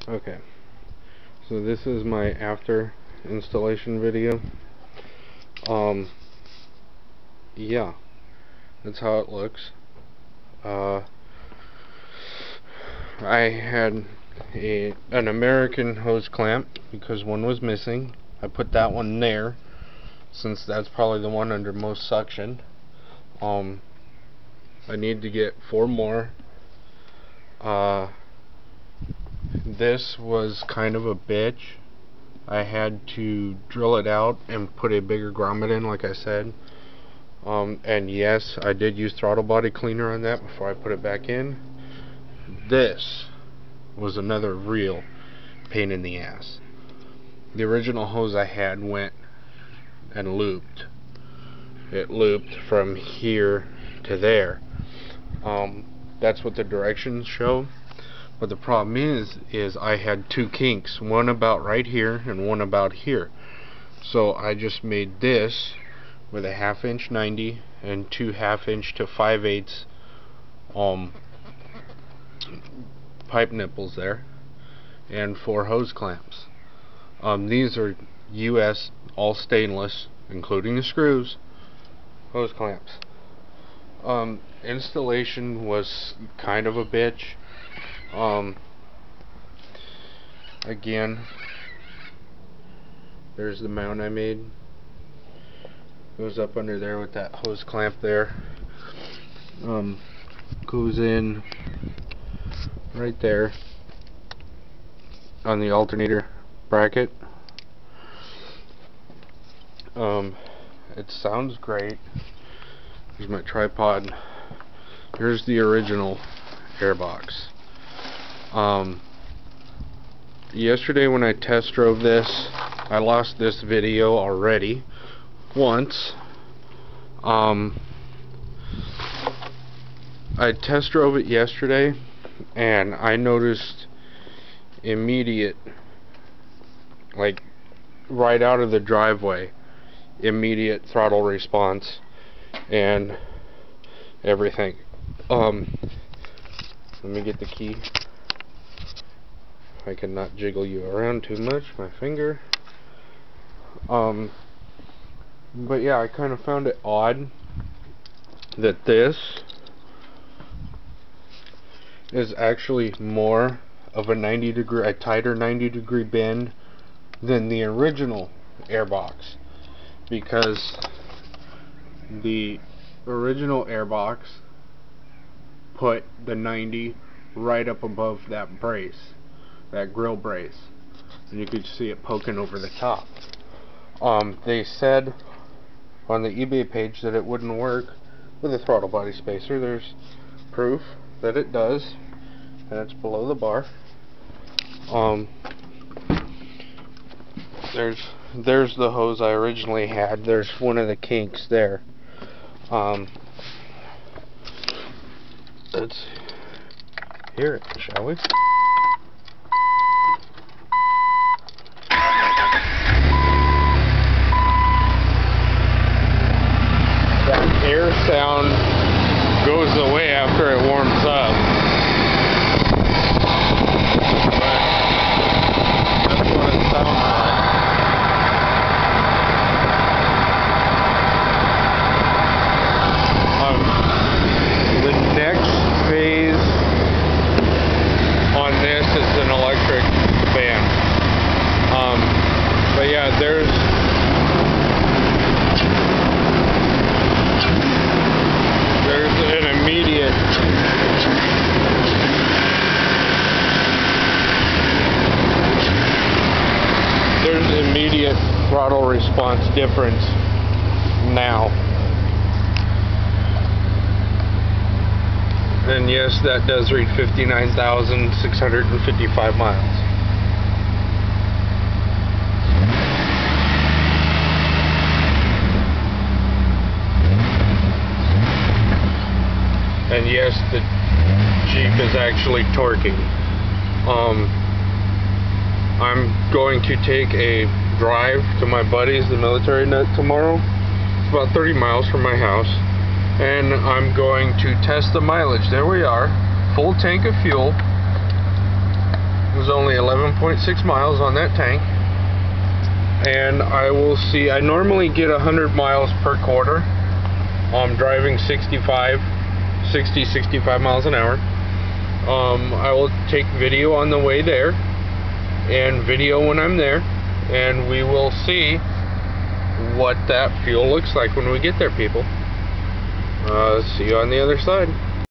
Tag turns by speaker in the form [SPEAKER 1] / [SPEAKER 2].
[SPEAKER 1] Okay, so this is my after installation video. Yeah, that's how it looks. I had an American hose clamp because one was missing. I put that one there since that's probably the one under most suction. I need to get 4 more. This was kind of a bitch. I had to drill it out and put a bigger grommet in, like I said. And yes, I did use throttle body cleaner on that before I put it back in. This was another real pain in the ass. The original hose I had went and looped. It looped from here to there. That's what the directions show. But the problem is I had 2 kinks, one about right here and one about here. So I just made this with a 1/2 inch 90 and 2 1/2 inch to 5/8 pipe nipples there, and 4 hose clamps. These are US all stainless, including the screws, hose clamps. Installation was kind of a bitch. Again, there's the mount I made. Goes up under there with that hose clamp there. Goes in right there on the alternator bracket. It sounds great. Here's my tripod. Here's the original airbox. Yesterday when I test drove this, I lost this video already once. I test drove it yesterday and I noticed immediate, like right out of the driveway, immediate throttle response and everything. Let me get the key. I cannot jiggle you around too much, my finger. But yeah, I kind of found it odd that this is actually more of a tighter 90-degree bend than the original airbox, because the original airbox put the 90 right up above that brace, that grill brace, and you could see it poking over the top. They said on the eBay page that it wouldn't work with a throttle body spacer. There's proof that it does, and it's below the bar. There's the hose I originally had. There's one of the kinks there. Let's hear it, shall we? That air sound goes away after it warms up. But that's what it sounds like. The next phase on this is an electric fan. But yeah, there's an immediate throttle response difference now. And yes, that does read 59,655 miles. And yes, the Jeep is actually torquing. I'm going to take a drive to my buddies, the Military Nut, tomorrow. It's about 30 miles from my house. And I'm going to test the mileage. There we are. Full tank of fuel. It was only 11 7.6 miles on that tank, and I will see. I normally get 100 miles per quarter. I'm driving 60, 65 miles an hour. I will take video on the way there and video when I'm there, and we will see what that fuel looks like when we get there, people. See you on the other side.